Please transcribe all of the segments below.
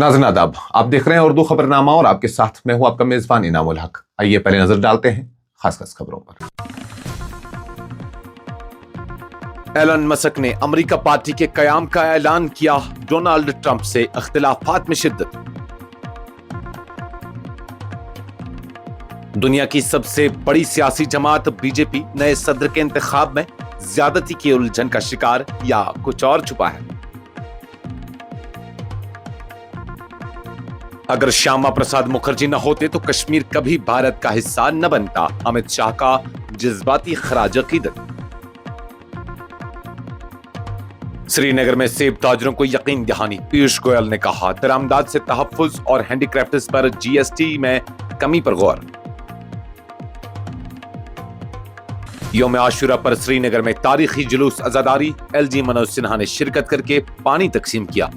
नाज़रीन आदाब, आप देख रहे हैं उर्दू खबरनामा और आपके साथ मैं हूं आपका मेजबान इनामुल हक। आइए पहले नजर डालते हैं खास खबरों पर। एलन मस्क ने अमेरिका पार्टी के कयाम का ऐलान किया। डोनाल्ड ट्रंप से इख्तिलाफात में शिद्दत। दुनिया की सबसे बड़ी सियासी जमात बीजेपी नए सदर के इंतखाब में ज्यादती की उलझन का शिकार या कुछ और छुपा है। अगर श्यामा प्रसाद मुखर्जी न होते तो कश्मीर कभी भारत का हिस्सा न बनता। अमित शाह का जज्बाती खराज अकीदत। श्रीनगर में सेब ताजरों को यकीन दहानी। पीयूष गोयल ने कहा, दरामदाद से तहफ्फुज और हैंडीक्राफ्ट्स पर जीएसटी में कमी पर गौर। यौम आशुरा पर श्रीनगर में तारीखी जुलूस अज़ादारी। एलजी मनोज सिन्हा ने शिरकत करके पानी तकसीम किया।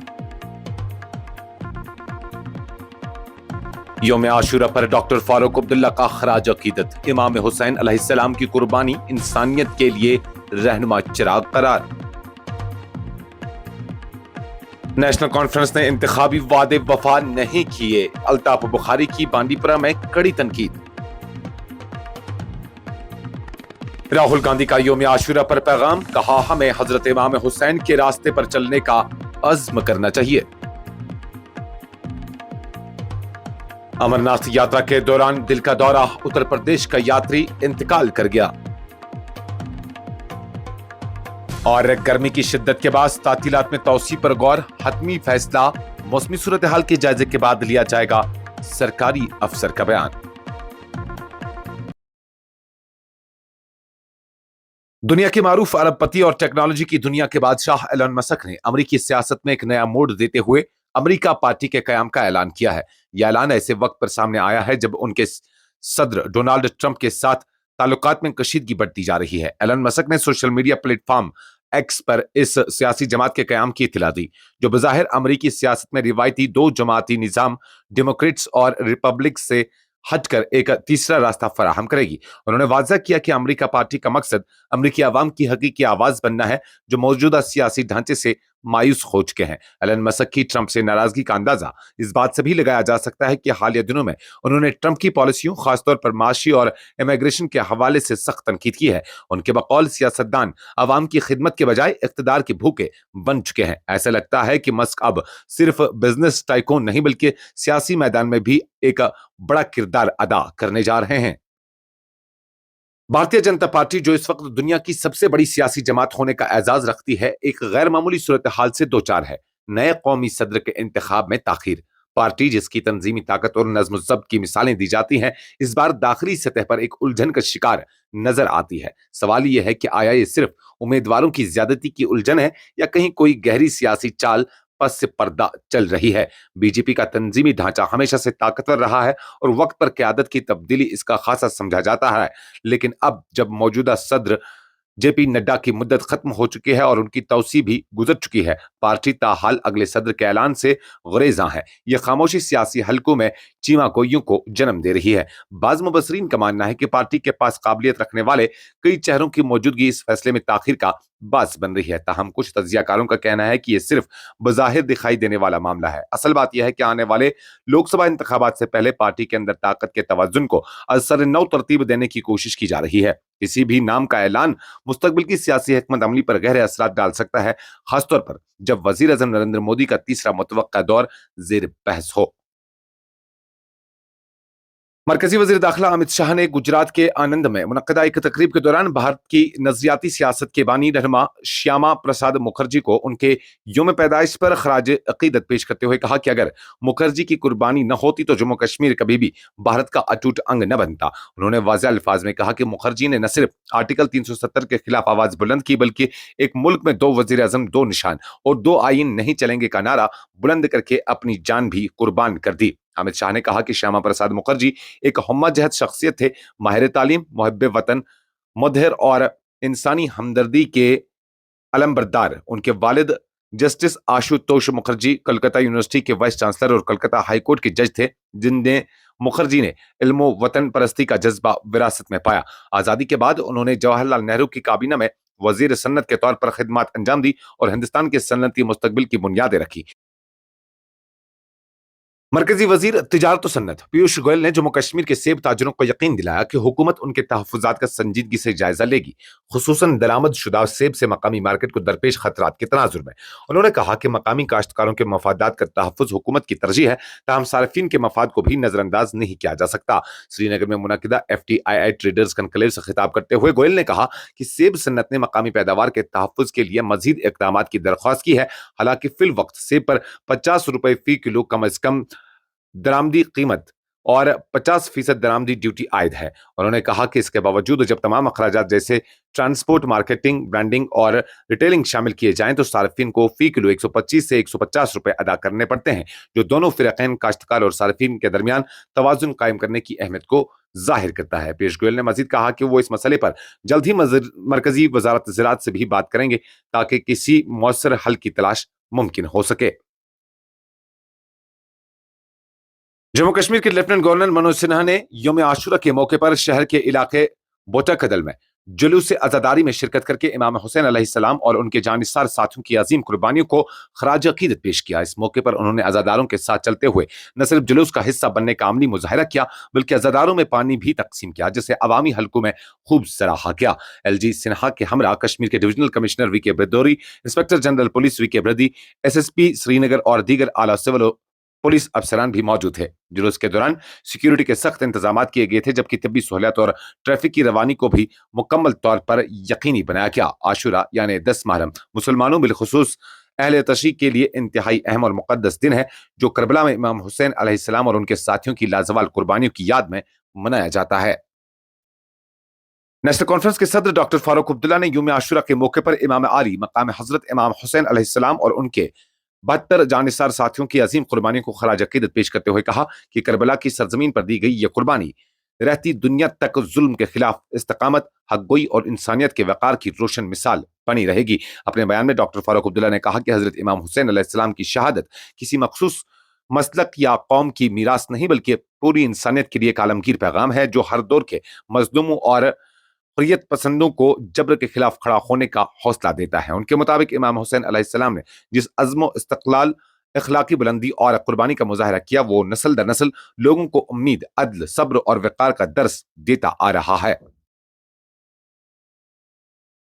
यौम आशुरा पर डॉक्टर फारूक अब्दुल्ला का खराज अकीदत। इमाम हुसैन अलैहिस्सलाम की कुर्बानी इंसानियत के लिए रहनुमा चिराग करार। नेशनल कॉन्फ्रेंस ने इंतखाबी वादे वफा नहीं किए। अल्ताफ बुखारी की बांडीपुरा में कड़ी तनकीद। राहुल गांधी का यौम आशुरा पर पैगाम। कहा, हमें हजरत इमाम हुसैन के रास्ते पर चलने का अज़्म करना चाहिए। अमरनाथ यात्रा के दौरान दिल का दौरा। उत्तर प्रदेश का यात्री इंतकाल कर गया। और गर्मी की शिद्दत के बाद तातीलात में तौसी पर गौर। हतमी फैसला मौसमी सूरत हाल के जायजे के बाद लिया जाएगा। सरकारी अफसर का बयान। दुनिया के मारूफ अरबपति और टेक्नोलॉजी की दुनिया के बादशाह एलन मस्क ने अमेरिकी सियासत में एक नया मोड़ देते हुए अमेरिका पार्टी के कयाम का ऐलान किया है। यह ऐलान ऐसे वक्त पर सामने आया है जब उनके सदर डोनाल्ड ट्रंप के साथ ताल्लुकात में कशीदगी बढ़ती जा रही है। एलन मस्क ने सोशल मीडिया प्लेटफॉर्म एक्स पर इस सियासी जमात के कयाम की इत्तला दी, जो बज़ाहिर अमेरिकी सियासत में रिवायती दो जमाती निज़ाम डेमोक्रेट्स और रिपब्लिक से हटकर एक तीसरा रास्ता फराहम करेगी। उन्होंने वाज़ा किया कि अमेरिका पार्टी का मकसद अमेरिकी आवाम की हकीकी आवाज बनना है, जो मौजूदा सियासी ढांचे से मायूस हो चुके हैं। एलन मस्क की ट्रंप से नाराजगी का अंदाजा इस बात से भी लगाया जा सकता है कि हालिया दिनों में उन्होंने ट्रंप की पॉलिसियों, खासतौर पर माशी और इमिग्रेशन के हवाले से सख्त तनकीद की है। उनके बकौल सियासतदान अवाम की खिदमत के बजाय इख्तिदार के भूखे बन चुके हैं। ऐसा लगता है कि मस्क अब सिर्फ बिजनेस टाइकून नहीं बल्कि सियासी मैदान में भी एक बड़ा किरदार अदा करने जा रहे हैं। भारतीय जनता पार्टी, जो इस वक्त दुनिया की सबसे बड़ी सियासी जमात होने का एजाज रखती है, एक गैर मामूली सूरत हाल से दो चार है। नए कौमी सदर के इंतखाब में ताखीर। पार्टी जिसकी तंजीमी ताकत और नज्म ज़ब्त की मिसालें दी जाती हैं, इस बार दाखिली सतह पर एक उलझन का शिकार नजर आती है। सवाल यह है कि आया ये सिर्फ उम्मीदवारों की ज्यादती की उलझन है या कहीं कोई गहरी सियासी चाल पस से पर्दा चल रही है। बीजेपी का तंजीमी ढांचा हमेशा से ताकतवर रहा है और वक्त पर क़यादत की तब्दीली इसका खासा समझा जाता है। लेकिन अब जब मौजूदा सदर जेपी नड्डा की मुद्दत खत्म हो चुकी है और उनकी तौसी भी गुजर चुकी है, पार्टी ताहाल अगले सदर के ऐलान से गुरेज़ां है। यह खामोशी सियासी हलकों में चीमा गोइयों को जन्म दे रही है। बाज़ मुबस्सरीन का मानना है कि पार्टी के पास काबिलियत रखने वाले कई चेहरों की मौजूदगी इस फैसले में ताखीर का बास बन रही है। ताहम कुछ तज्जियाकारों का कहना है कि यह सिर्फ बज़ाहिर दिखाई देने वाला मामला है। असल बात यह है कि आने वाले लोकसभा इंतखाबात से पहले पार्टी के अंदर ताकत के तवज़्ज़ुन को असर नौ तरतीब देने की कोशिश की जा रही है। किसी भी नाम का ऐलान मुस्तकबिल की सियासी हिकमत अमली पर गहरे असरात डाल सकता है, खासतौर पर जब वजीर आज़म नरेंद्र मोदी का तीसरा मुतवक्का दौर ज़ेर बहस हो। मरकजी वजीर दाखिला अमित शाह ने गुजरात के आनंद में मुनक्किदा एक तकरीब के दौरान भारत की नजरियाती सियासत के बानी रहनुमा श्यामा प्रसाद मुखर्जी को उनके यौम पैदाइश पर खराज अकीदत पेश करते हुए कहा कि अगर मुखर्जी की कुर्बानी न होती तो जम्मू कश्मीर कभी भी भारत का अटूट अंग न बनता। उन्होंने वाज़ेह अल्फाज में कहा कि मुखर्जी ने न सिर्फ आर्टिकल 370 के खिलाफ आवाज बुलंद की, बल्कि एक मुल्क में दो वजीर आजम, दो निशान और दो आइन नहीं चलेंगे का नारा बुलंद करके अपनी जान भी कुर्बान कर दी। अमित शाह ने कहा कि श्यामा प्रसाद मुखर्जी एक हम्माजहत शख्सियत थे, माहिर तालीम, मुहब्बे वतन, मुदहिर और इंसानी हमदर्दी के अलमबरदार। उनके वालिद जस्टिस आशुतोष मुखर्जी कलकत्ता यूनिवर्सिटी के वाइस चांसलर और कलकत्ता हाई कोर्ट के जज थे, जिनने मुखर्जी ने इल्म वतन परस्ती का जज्बा विरासत में पाया। आजादी के बाद उन्होंने जवाहरलाल नेहरू की काबीना में वजीर सन्नत के तौर पर खिदमत अंजाम दी और हिंदुस्तान के सन्नती मुस्तकबिल की बुनियादें रखी। मरकजी वजीर तिजारत सन्नत पीयूष गोयल ने जम्मू कश्मीर के सेब ताजरों को यकीन दिलाया कि हुकूमत उनके तहफुजात का संजीदगी से जायजा लेगी, खुसूसन दरामद शुदा सेब से मकामी मार्केट को दरपेश खतरात के तनाजुर में। उन्होंने कहा कि मकामी काश्तकारों के मफादात का तहफुज हुकूमत की तरजीह है, ताहम सार्फिन के मफाद को भी नजरअंदाज नहीं किया जा सकता। श्रीनगर में मुनकिदा FTII ट्रेडर्स कनक्लेव से खिताब करते हुए गोयल ने कहा कि सेब सन्नत ने मकामी पैदावार के तहफुज के लिए मजीद इकदाम की दरख्वास्त की है। हालांकि फिल वक्त सेब पर 50 रुपए फी किलो कम अज कम दरामदी कीमत और 50% दरामदी ड्यूटी आयद है। उन्होंने कहा कि इसके बावजूद जब तमाम अखराजात जैसे ट्रांसपोर्ट, मार्केटिंग, ब्रांडिंग और रिटेलिंग शामिल किए जाएं तो सार्फिन को फी किलो 125 से 150 रुपए अदा करने पड़ते हैं, जो दोनों फिरकैन काश्तकार और सार्फिन के दरमियान तवाजुन कायम करने की अहमियत को जाहिर करता है। पीयूष गोयल ने मजीद कहा कि वो इस मसले पर जल्द ही मरकजी वजारत ज़राअत से भी बात करेंगे ताकि किसी मौसर हल की तलाश मुमकिन हो सके। जम्मू कश्मीर के लेफ्टिनेंट गवर्नर मनोज सिन्हा ने यौम आशूरा के मौके पर शहर के इलाके बोटाकदल में जुलूस अज़ादारी में शिरकत करके इमाम हुसैन अलैहिस्सलाम और उनके जानिसार साथियों की अजीम कुर्बानियों को खराज अकीदत पेश किया। इस मौके पर उन्होंने अज़ादारों के साथ चलते हुए न सिर्फ जुलूस का हिस्सा बनने का अमली मुजाहिरा किया, बल्कि अज़ादारों में पानी भी तकसीम किया, जिसे अवामी हलकों में खूब सराहा गया। LG सिन्हा के हमरा कश्मीर के divisional commissioner VK Bidhuri, inspector general police VK Birdi, SSP Srinagar और दीगर आला सिविल पुलिस अफसरान भी मौजूद थे। जुलूस के दौरान सिक्योरिटी के सख्त इंतजाम किए गए थे, जबकि तिब्बी सहूलियत और ट्रैफिक की रवानी को भी मुकम्मल तौर पर यकीनी बनाया गया। आशुरा यानी 10 मुहर्रम मुसलमानों बिलखुसूस अहले तशरीक के लिए इंतहाई अहम और मुकद्दस दिन है, जो करबला में इमाम हुसैन अलैहिस्सलाम और उनके साथियों की लाजवाल कुर्बानियों की याद में मनाया जाता है। नेशनल कॉन्फ्रेंस के सदर डॉक्टर फारूक अब्दुल्ला ने यौम आशुरा के मौके पर इमाम आली मकाम हजरत इमाम हुसैन अलैहिस्सलाम और उनके 72 जानिसार साथियों की अजीम कुर्बानी को खराज अकीदत पेश करते हुए कहा कि करबला की सरजमीन पर दी गई यह कुर्बानी रहती दुनिया तक जुल्म के खिलाफ इस्तकामत, हक़गोई और इंसानियत के वक़ार की रोशन मिसाल बनी रहेगी। अपने बयान में डॉक्टर फारूक अब्दुल्ला ने कहा कि हजरत इमाम हुसैन अलैहिस्सलाम की शहादत किसी मखसूस मसलक या कौम की मीरास नहीं, बल्कि पूरी इंसानियत के लिए एक आलमगीर पैगाम है, जो हर दौर के मजलूमों और हुर्रियत पसंदों को जबर के खिलाफ खड़ा होने का हौसला देता है। उनके मुताबिक इमाम हुसैन अलैहिस्सलाम ने जिस अज़्म इस्तक़लाल, अखलाकी बुलंदी और कुर्बानी का मुजाहिरा किया, वो नस्ल दर नस्ल लोगों को उम्मीद, अदल, सब्र और वक़ार का दर्स देता आ रहा है।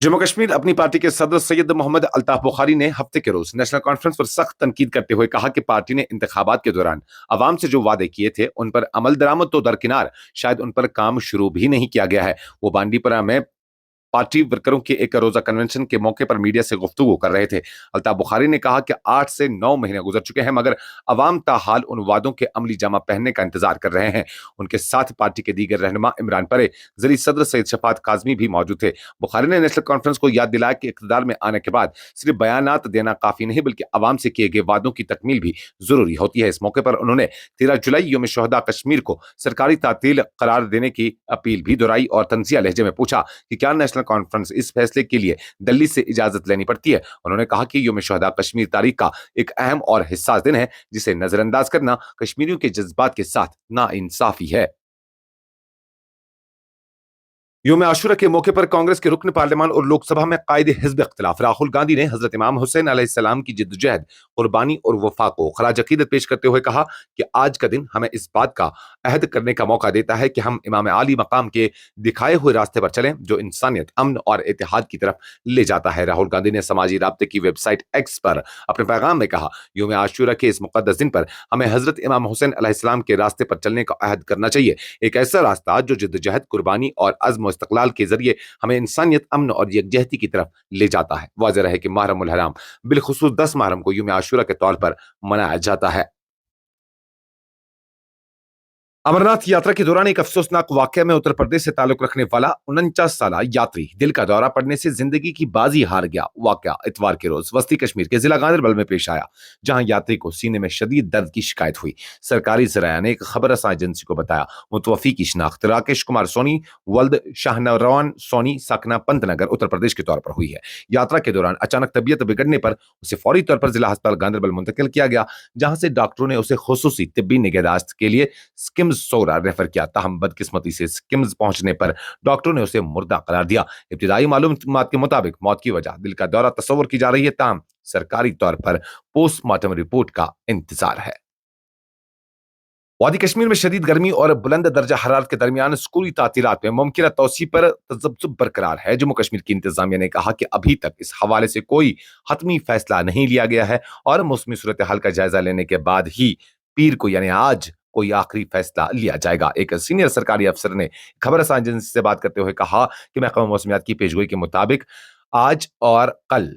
जम्मू कश्मीर अपनी पार्टी के सदर सैयद मोहम्मद अल्ताफ बुखारी ने हफ्ते के रोज नेशनल कॉन्फ्रेंस पर सख्त तनकीद करते हुए कहा कि पार्टी ने इंतखाबात के दौरान अवाम से जो वादे किए थे उन पर अमल दरामद तो दरकिनार, शायद उन पर काम शुरू भी नहीं किया गया है। वो बांडीपुरा में पार्टी वर्करों के एक रोजा कन्वेंशन के मौके पर मीडिया से गुफ्तगू कर रहे थे। अल्ताफ बुखारी ने कहा कि 8 से 9 महीने गुजर चुके हैं, मगर अवाम ताहाल उन वादों के अमली जामा पहनने का इंतजार कर रहे हैं। उनके साथ पार्टी के दीगर रहनुमा इमरान परे, जरी सदर सैयद शफात काजमी भी मौजूद थे। बुखारी ने नेशनल कॉन्फ्रेंस को याद दिलाया कि इक़्तिदार में आने के बाद सिर्फ बयानात देना काफी नहीं, बल्कि अवाम से किए गए वादों की तकमील भी जरूरी होती है। इस मौके पर उन्होंने 13 जुलाई यौम शुहदा कश्मीर को सरकारी तातील करार देने की अपील भी दोहराई और तंजिया लहजे में पूछा कि क्या नेशनल कॉन्फ्रेंस इस फैसले के लिए दिल्ली से इजाजत लेनी पड़ती है। उन्होंने कहा कि यौम शुहदा कश्मीर तारीख का एक अहम और हिस्सास दिन है, जिसे नजरअंदाज करना कश्मीरियों के जज्बात के साथ नाइंसाफी है। यौम आशुरा के मौके पर कांग्रेस के रुकन पार्लियामान और लोकसभा में कायद हिज़्ब इख्तिलाफ राहुल गांधी ने हजरत इमाम हुसैन अलैहिस्सलाम की जिद्दोजहद, कुर्बानी और वफा को खराज अकीदत पेश करते हुए कहा कि आज का दिन हमें इस बात का अहद करने का मौका देता है कि हम इमाम आली मकाम के दिखाए हुए रास्ते पर चलें, जो इंसानियत, अमन और इत्तेहाद की तरफ ले जाता है। राहुल गांधी ने समाजी राब्ते की वेबसाइट एक्स पर अपने पैगाम में कहा, यौम आशुरा के इस मुकद्दस दिन पर हमें हजरत इमाम हुसैन अलैहिस्सलाम के रास्ते पर चलने का अहद करना चाहिए, एक ऐसा रास्ता जो जिद्दोजहद, कुर्बानी और अज़्म इस्तक़लाल के जरिए हमें इंसानियत, अमन और यकजहती की तरफ ले जाता है। वाज़ेह है कि मुहर्रम हराम बिलखुसूस 10 मुहर्रम को यौम आशुरा के तौर पर मनाया जाता है। अमरनाथ यात्रा के दौरान एक अफसोसनाक वाकया में उत्तर प्रदेश से ताल्लुक रखने वाला 49 साल यात्री दिल का दौरा पड़ने से जिंदगी की बाजी हार गया। वाकया इतवार के रोज वस्ती कश्मीर के जिला गांदरबल में पेश आया, जहां यात्री को सीने में शदीद दर्द की शिकायत हुई। सरकारी ज़राया ने एक खबर रसां एजेंसी को बताया, मुतवफ़ी की शिनाख्त राकेश कुमार सोनी वल्द शाहनवान सोनी साकना पंतनगर उत्तर प्रदेश के तौर पर हुई है। यात्रा के दौरान अचानक तबीयत बिगड़ने पर उसे फौरी तौर पर जिला अस्पताल गांदरबल मुंतकिल किया गया, जहां से डॉक्टरों ने उसे खुसूसी तिब्बी निगहदाश्त के लिए स्किम्स सोरा रेफर किया। ताहम बदकिस्मती से स्किम्स पहुंचने पर डॉक्टरों ने उसे मुर्दा करार दिया। इब्तिदाई मालूमात के मुताबिक मौत की वजह दिल का दौरा तस्वर की जा रही है, ताहम सरकारी तौर पर पोस्टमार्टम रिपोर्ट का इंतजार है। وادی کشمیر میں شدید گرمی اور بلند درجہ حرارت کے درمیان اسکولی تعطیلات میں ممکنہ توسیع پر تذبذب برقرار ہے۔ جموں کشمیر کی انتظامیہ نے کہا کہ ابھی تک اس حوالے سے کوئی حتمی فیصلہ نہیں لیا گیا ہے اور موسمی صورتحال کا جائزہ لینے کے بعد ہی پیر کو یعنی آج کوئی آخری فیصلہ لیا جائے گا۔ ایک سینئر سرکاری افسر نے خبر رساں ایجنسی سے بات کرتے ہوئے کہا کہ محکمہ موسمیات کی پیشگوئی کے مطابق آج اور کل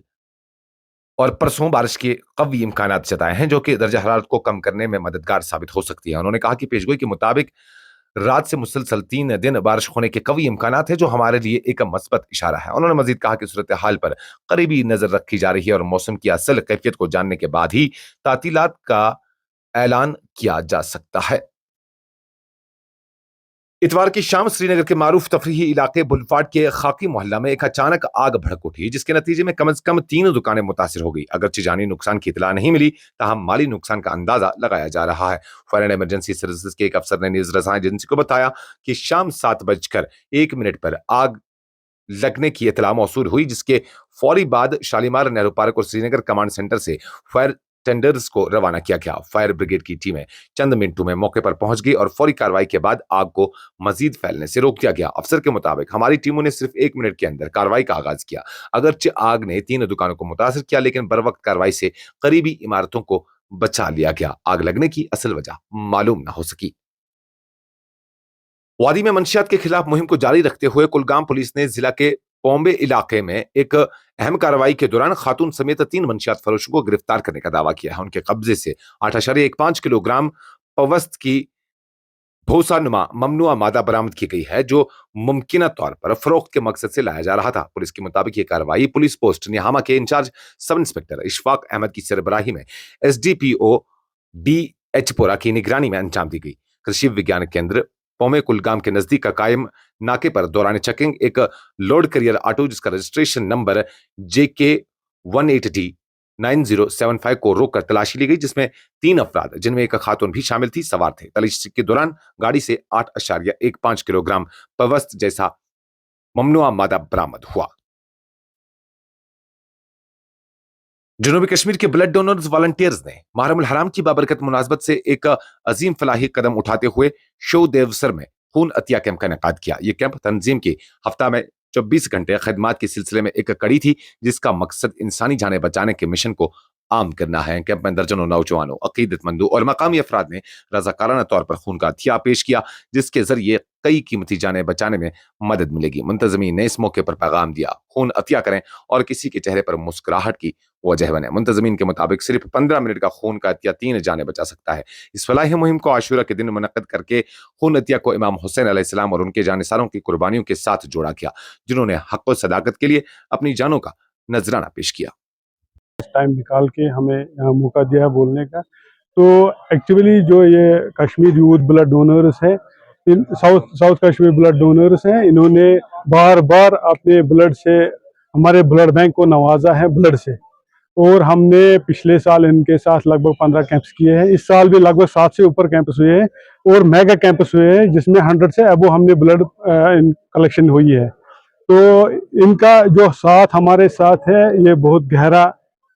اور پرسوں بارش کے قوی امکانات جتائے ہیں جو کہ درجہ حرارت کو کم کرنے میں مددگار ثابت ہو سکتی ہے۔ انہوں نے کہا کہ پیشگوئی کے مطابق رات سے مسلسل 3 دن بارش ہونے کے قوی امکانات ہیں جو ہمارے لیے ایک مثبت اشارہ ہے۔ انہوں نے مزید کہا کہ صورتحال پر قریبی نظر رکھی جا رہی ہے اور موسم کی اصل کیفیت کو جاننے کے بعد ہی تعطیلات کا اعلان کیا جا سکتا ہے۔ اتوار کی شام سری نگر کے معروف تفریحی علاقے بلواڈ کے خاکی محلہ میں ایک اچانک آگ بھڑک اٹھی جس کے نتیجے میں کم از کم 3 دکانیں متاثر ہو گئی۔ اگرچہ جانی نقصان کی اطلاع نہیں ملی تاہم مالی نقصان کا اندازہ لگایا جا رہا ہے۔ فائر اینڈ ایمرجنسی سروسز کے ایک افسر نے نیز رساں ایجنسی کو بتایا کہ شام 7:01 پر آگ لگنے کی اطلاع موصول ہوئی جس کے فوری بعد شالیمار نہرو پارک اور سری نگر کمانڈ سینٹر سے فائر ٹینڈرز کو روانہ کیا گیا۔ فائر بریگیڈ کی ٹیمیں چند منٹوں میں موقع پر پہنچ گئی اور فوری کارروائی کے بعد آگ کو مزید پھیلنے سے روک دیا گیا۔ افسر کے مطابق ہماری ٹیموں نے صرف 1 منٹ کے اندر کارروائی کا آغاز کیا۔ اگرچہ آگ نے 3 دکانوں کو متاثر کیا لیکن بروقت کارروائی سے قریبی عمارتوں کو بچا لیا گیا۔ آگ لگنے کی اصل وجہ معلوم نہ ہو سکی۔ وادی میں منشیات کے خلاف مہم کو جاری رکھتے ہوئے کلگام پولیس نے ضلع کے پومبے علاقے میں ایک اہم کارروائی کے دوران خاتون سمیت 3 منشیات فروشوں کو گرفتار کرنے کا دعویٰ کیا ہے۔ ان کے قبضے سے 8.15 کلو گرام پوست کی بھوسا نما ممنوعہ مادہ برآمد کی گئی ہے جو ممکنہ طور پر فروخت کے مقصد سے لایا جا رہا تھا۔ پولیس کے مطابق یہ کارروائی پولیس پوسٹ نیہاما کے incharge sub inspector Ashfaq Ahmad کی سربراہی میں SDPO DH پورا کی نگرانی میں انجام دی گئی۔ کرشی وگیان کیندر پومے کلگام کے نزدیک کا قائم ناکے پر دوران چیکنگ ایک لوڈ کریئر آٹو جس کا رجسٹریشن نمبر JK18D 9075 کو روک کر تلاشی لی گئی جس میں 3 افراد جن میں ایک خاتون بھی شامل تھی سوار تھے۔ تلاشی کے دوران گاڑی سے 8.15 کلو گرام پوست جیسا ممنوعہ مادہ برآمد ہوا۔ جنوبی کشمیر کے بلڈ ڈونرز والنٹیئرز نے محرم الحرام کی بابرکت مناسبت سے ایک عظیم فلاحی قدم اٹھاتے ہوئے شو دیوسر میں خون عطیہ کیمپ کا انعقاد کیا۔ یہ کیمپ تنظیم کی ہفتہ میں 24 گھنٹے خدمات کے سلسلے میں ایک کڑی تھی جس کا مقصد انسانی جانیں بچانے کے مشن کو عام کرنا ہے۔ کیمپ میں درجنوں نوجوانوں، عقیدت مندوں اور مقامی افراد نے رضاکارانہ طور پر خون کا عطیہ پیش کیا جس کے ذریعے کئی قیمتی جانیں بچانے میں مدد ملے گی۔ منتظمین نے اس موقع پر پیغام دیا، خون عطیہ کریں اور کسی کے چہرے پر مسکراہٹ کی وجہ بنے۔ منتظمین کے مطابق صرف 15 منٹ کا خون کا عطیہ 3 جانیں بچا سکتا ہے۔ اس فلاحی مہم کو عاشورہ کے دن منعقد کر کے خون عطیہ کو امام حسین علیہ السلام اور ان کے جانثاروں کی قربانیوں کے ساتھ جوڑا گیا جنہوں نے حق و صداقت کے لیے اپنی جانوں کا نذرانہ پیش کیا۔ ٹائم نکال کے ہمیں یہاں موقع دیا بولنے کا، تو ایکچولی جو یہ کشمیر یوتھ بلڈ ڈونرز ہیں، ساؤتھ کشمیر بلڈ ڈونرز ہیں، انہوں نے بار بار اپنے بلڈ سے ہمارے بلڈ بینک کو نوازا ہے بلڈ سے، اور ہم نے پچھلے سال ان کے ساتھ لگ بھگ 15 کیمپس کیے ہیں۔ اس سال بھی لگ بھگ 7 سے اوپر کیمپس ہوئے ہیں اور میگا کیمپس ہوئے ہیں جس میں 100 سے ابو ہم نے بلڈ کلیکشن ہوئی ہے۔ تو ان کا جو ساتھ ہمارے ساتھ ہے یہ بہت گہرا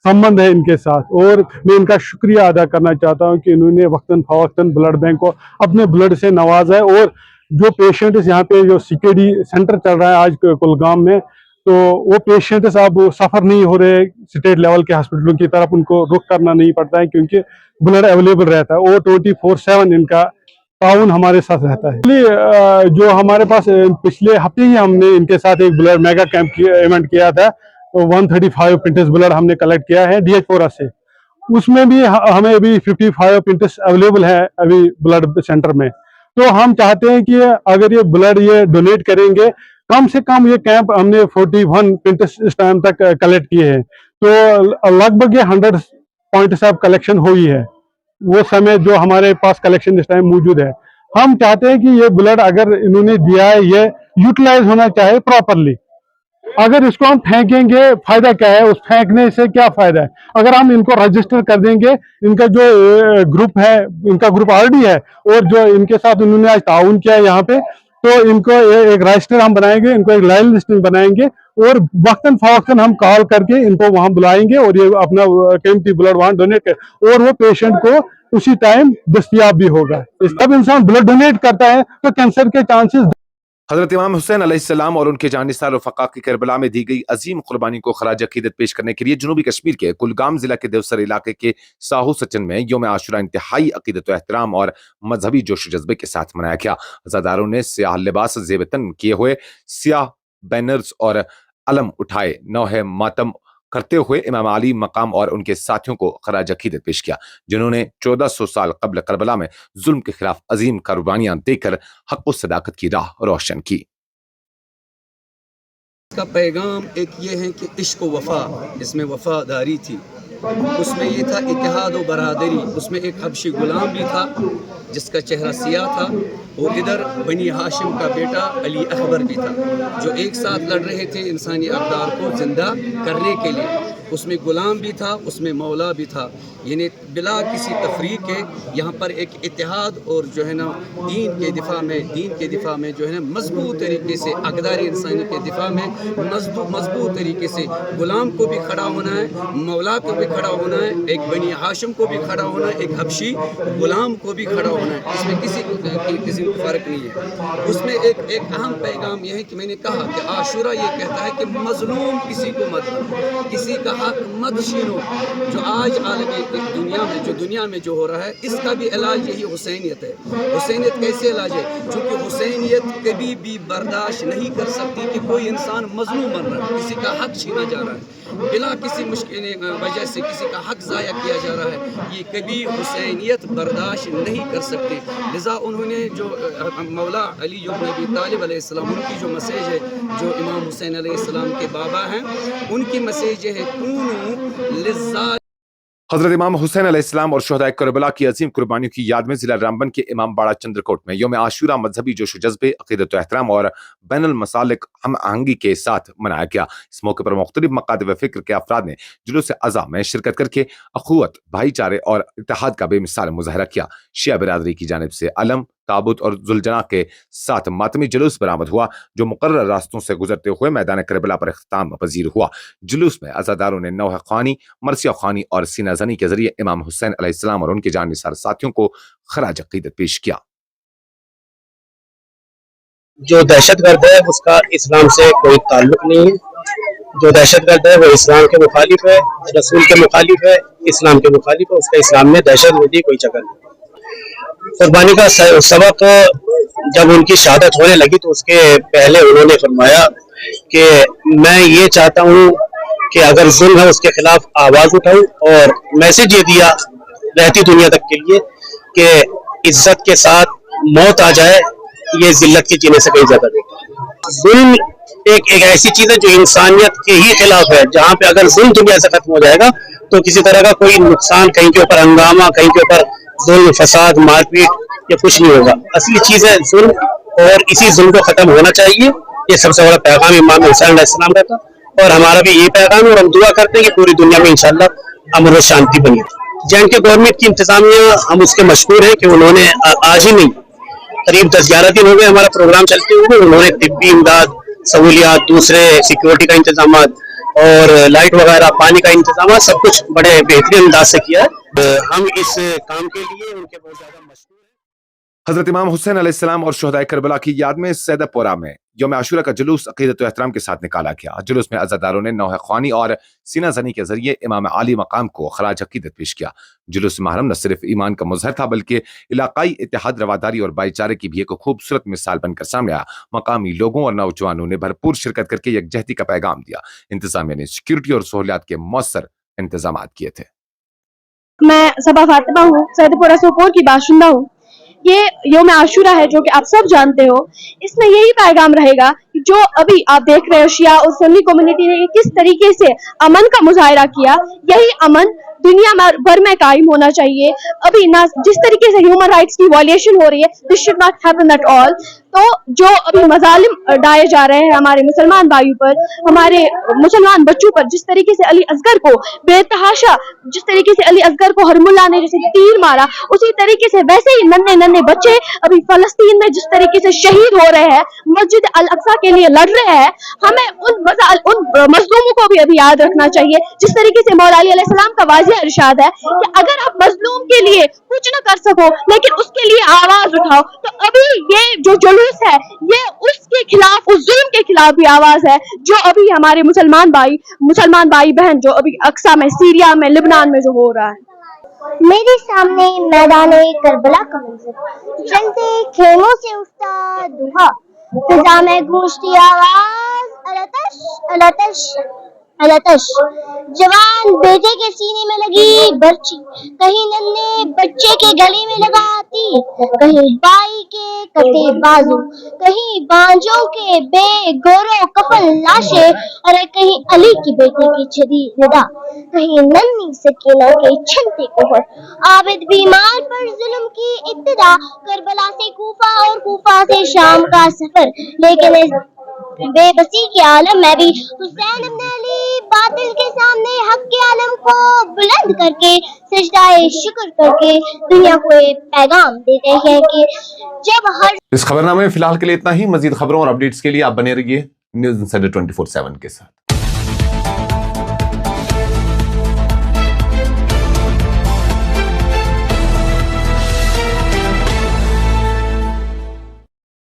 سمبند ہے ان کے ساتھ، اور میں ان کا شکریہ ادا کرنا چاہتا ہوں کہ انہوں نے وقتاً فوقتاً بلڈ بینک کو اپنے بلڈ سے نوازا ہے۔ اور جو پیشنٹس یہاں پہ جو CKD سینٹر چل رہا ہے آج کلگام میں، تو وہ پیشنٹس اب سفر نہیں ہو رہے اسٹیٹ لیول کے ہاسپٹلوں کی طرف، ان کو رخ کرنا نہیں پڑتا ہے کیونکہ بلڈ اویلیبل رہتا ہے اور 24/7 ان کا تعاون ہمارے ساتھ رہتا ہے۔ جو ہمارے پاس پچھلے ہفتے ہی ہم نے ان کے ساتھ ایک بلڈ میگا کیمپ ایونٹ کیا تھا، 135 پنٹس بلڈ ہم نے کلیکٹ کیا ہے DH پورا سے، اس میں بھی ہمیں ابھی 55 پنٹس اویلیبل ہے ابھی بلڈ سینٹر میں۔ تو ہم چاہتے ہیں کہ اگر یہ بلڈ یہ ڈونیٹ کریں گے، کم سے کم یہ کیمپ ہم نے 41 پنٹس اس ٹائم تک کلیکٹ کیے ہیں، تو لگ بھگ یہ 100 پوائنٹس اب کلیکشن ہوئی ہے، وہ سمیت جو ہمارے پاس کلیکشن اس ٹائم موجود ہے۔ ہم چاہتے ہیں کہ یہ بلڈ اگر انہوں نے دیا ہے یہ یوٹیلائز ہونا چاہے پراپرلی۔ اگر اس کو ہم پھینکیں گے فائدہ کیا ہے، اس پھینکنے سے کیا فائدہ ہے؟ اگر ہم ان کو رجسٹر کر دیں گے، ان کا جو گروپ ہے، ان کا گروپ آلریڈی ہے اور جو ان کے ساتھ انہوں نے آج تعاون کیا ہے یہاں پہ، تو ان کو ایک رجسٹر ہم بنائیں گے، ان کو ایک لائن لسٹنگ بنائیں گے اور وقتاً فوقتاً ہم کال کر کے ان کو وہاں بلائیں گے اور یہ اپنا قیمتی بلڈ وہاں ڈونیٹ کریں اور وہ پیشنٹ کو उसी टाइम दस्तयाब भी होगा। जब इंसान ब्लड डोनेट करता है तो कैंसर के चांसेस। हजरत इमाम हुसैन अलैहिस्सलाम और उनके जानिसार रफ़क़ा की करबला में दी गई अजीम कुर्बानी को खराज अकीदत पेश करने के लिए जनूबी कश्मीर के कुलगाम जिला के देवसर इलाके के साहू सचन में यौम आशुरा इंतहाई अकीदत एहतराम और मजहबी जोश जज्बे के साथ मनाया गया। अज़ादारों ने स्याह लिबास ज़ेबतन किए हुए स्याह बैनर्स और अलम उठाए नौहे मातम करते हुए इमाम अली मकाम और उनके साथियों को खराज अकीदत पेश किया, जिन्होंने 1400 साल कबल करबला में जुल्म के खिलाफ अजीम कुर्बानियां देकर हक व सदाकत की राह रोशन की। इसका पैगाम एक ये है कि इश्क व वफा, इसमें वफादारी थी, उसमें ये था इत्तेहाद व बरादरी। उसमें एक हबशी गुलाम भी था जिसका चेहरा सियाह था, और इधर बनी हाशिम का बेटा अली अकबर भी था, जो एक साथ लड़ रहे थे इंसानी अक़दार को ज़िंदा करने के लिए। उसमें गुलाम भी था, उसमें मौला भी था, यानी बिला किसी तफरीक के यहाँ पर एक इत्तेहाद और जो है ना दीन के दिफा में जो है ना मजबूत तरीके से अक़दार इंसानी के दिफा में मजबूत तरीके से गुलाम को भी खड़ा होना है, मौला को भी खड़ा होना है, एक बनी हाशिम को भी खड़ा होना है, एक हबशी गुलाम को भी खड़ा होना है। इसमें किसी को फ़र्क नहीं है। उसमें एक अहम पैगाम यह है कि मैंने कहा कि आशुरा ये कहता है कि मजलूम किसी को मत दो, किसी का हक मत छीनो। जो आज आलमी दुनिया में जो हो रहा है, इसका भी इलाज यही हुसैनियत है। हुसैनियत कैसे इलाज है? क्योंकि हुसैनियत कभी भी बर्दाश्त नहीं कर सकती कि कोई इंसान मजलूम बन रहा है, किसी का हक छीना जा रहा है, बिला किसी मुश्किल वजह से किसी का हक ज़ाया किया जा रहा है, ये कभी हुसैनियत बर्दाश्त नहीं कर सकती। लिज़ा उन्होंने जो मौला अली इब्न अबी तालिब अलैहिस्सलाम, उनकी जो मैसेज है, जो इमाम हुसैन अलैहिस्सलाम के बाबा हैं, उनकी मैसेज है कूनू लिज़्ज़ा। हजरत इमाम हुसैन अलैहिस्सलाम और शुहदाए करबला की अजीम कुर्बानियों की याद में जिला रामबन के इमाम बाड़ा चंद्रकोट में यौम आशुरा मजहबी जोश जज्बे अकीदत एहतराम और बैनुल मसालिक हम आहंगी के साथ मनाया गया। इस मौके पर मुख्तलिफ मकातब फ़िक्र के अफराद ने जुलूस अज़ा में शिरकत करके अखुवत, भाईचारे और इत्तेहाद का बेमिसाल मुजाहरा किया। शिया बिरादरी की जानिब से अलम, ताबूत और जुलजना के साथ मातमी जुलूस बरामद हुआ, जो मुकर्रर रास्तों से गुजरते हुए मैदान करबला पर इख्तिताम पजीर हुआ। जुलूस में अज़ादारों ने नौह ख़्वानी, मरसिया ख़्वानी और सीना ज़नी के जरिए इमाम हुसैन अलैहिस्सलाम और उनके जानिसार साथियों को खराज अक़ीदत पेश किया। जो दहशतगर्द है उसका इस्लाम से कोई ताल्लुक नहीं है। जो दहशतगर्द है वो इस्लाम के मुखालिफ है, रसूल के मुखालिफ है, इस्लाम के मुखालिफ है। उसका इस्लाम में दहशतगर्दी कोई जगह नहीं। कुर्बानी का सबक जब उनकी शहादत होने लगी तो उसके पहले उन्होंने फरमाया कि मैं ये चाहता हूँ कि अगर जुल्म है उसके खिलाफ आवाज उठाऊं, और मैसेज ये दिया रहती दुनिया तक के लिए कि इज्जत के साथ मौत आ जाए, ये जिल्लत के जीने से कहीं ज्यादा नहीं। जुल्म एक ऐसी चीज है जो इंसानियत के ही खिलाफ है। जहाँ पे अगर जुल्म दुनिया से खत्म हो जाएगा तो किसी तरह का कोई नुकसान, कहीं के ऊपर हंगामा, कहीं के ऊपर जुल्म, फसाद, मारपीट, ये कुछ नहीं होगा। असली चीज है जुल्म, और इसी जुल्म को खत्म होना चाहिए। ये सबसे बड़ा पैगाम इमाम हुसैन अलैहिस्सलाम का था, और हमारा भी ये पैगाम है। और हम दुआ करते हैं कि पूरी दुनिया में इंशाअल्लाह अमन और शांति बनी। J&K गवर्नमेंट की इंतजामिया, हम उसके मशहूर हैं कि उन्होंने आज ही नहीं, करीब 10-11 दिन हो गए हमारा प्रोग्राम चलते हुए, उन्होंने तिब्बी इमदाद, सहूलियात, दूसरे सिक्योरिटी का इंतजाम और लाइट वगैरह, पानी का इंतजाम, सब कुछ बड़े बेहतरीन अंदाज से किया है। हम इस काम के लिए उनके बहुत ज्यादा मशहूर हैं। हजरत इमाम हुसैन अलैहिस्सलाम और शुहदाए करबला की याद में सैदापोरा में यौम आशुरा का जुलूस अकीदत एहतराम के साथ निकाला गया। जुलूस में अज़ादारों ने नौह ख़्वानी और सीना ज़नी के जरिए इमाम अली मकाम को खराज अकीदत पेश किया। जुलूस महरम न सिर्फ ईमान का मुज़हर था, बल्कि इलाकाई इत्तेहाद, रवादारी और भाईचारे की भी एक खूबसूरत मिसाल बनकर सामने आया। मकामी लोगों और नौजवानों ने भरपूर शिरकत करके यकजहती का पैगाम दिया। इंतजामिया ने सिक्योरिटी और सहूलियात के मौसर इंतजाम किए थे। मैं सबा फातिमा हूँ, सैदपुरा सोपोर की बाशिंदा हूँ। ये यौम आशुरा है जो कि आप सब जानते हो। इसमें यही पैगाम रहेगा कि जो अभी आप देख रहे हो शिया और सुन्नी कम्युनिटी ने किस तरीके से अमन का मुजाहरा किया, यही अमन दुनिया भर में कायम होना चाहिए। अभी ना जिस तरीके से ह्यूमन राइट्स की वॉयलेशन हो रही है, this should not happen at all. तो जो अभी मजालिम डाले जा रहे हैं हमारे मुसलमान भाइयों पर, हमारे मुसलमान बच्चों पर, जिस तरीके से अली असगर को बेतहाशा, जिस तरीके से अली असगर को हरमुल्ला ने जैसे तीर मारा, उसी तरीके से वैसे ही नन्हे नन्हे बच्चे अभी फलस्तीन में जिस तरीके से शहीद हो रहे हैं, मस्जिद अल अक्सा के लिए लड़ रहे हैं, हमें उन मजलूमों को भी अभी याद रखना चाहिए। जिस तरीके से मौला अली अलैहिस्सलाम का वाज़िह इरशाद है कि अगर आप मजलूम के लिए कुछ न कर सको लेकिन उसके लिए आवाज उठाओ, तो अभी ये जो जुलूस है ये उसके खिलाफ, उस जुल्म के खिलाफ भी आवाज है जो अभी हमारे मुसलमान भाई बहन जो अभी अक्सा में, सीरिया में, लिबनान में जो हो रहा है। मेरे सामने मैदान करबला का मंजर, जलते खेमों से उठता दुहा, फिजा में गूंजती आवाज अलतश अलतश अलतश, जवान बेटे के सीने में लगी बर्ची, कहीं नन्हे बच्चे के गले में लगा तीर, कहीं बाई के कटे बाजू, कहीं बांझों के बेगोरो कफन लाशें, और कहीं अली की बेटी की छदी निदा, कहीं नन्ही सकीना के छनते कोहर, आबिद बीमार पर जुल्म की इब्तिदा, करबला से कूफा और कूफा से शाम का सफर, लेकिन इस बेबसी के आलम में भी हुसैन इब्न अली बातिल के सामने हक के आलम को बुलंद करके सजदाए शुक्र करके दुनिया को एक पैगाम देते हैं कि जब हर। इस खबरनामे में फिलहाल के लिए इतना ही। मजीद खबरों और अपडेट्स के लिए आप बने रहिए न्यूज़ इंसाइडर 24/7 के साथ।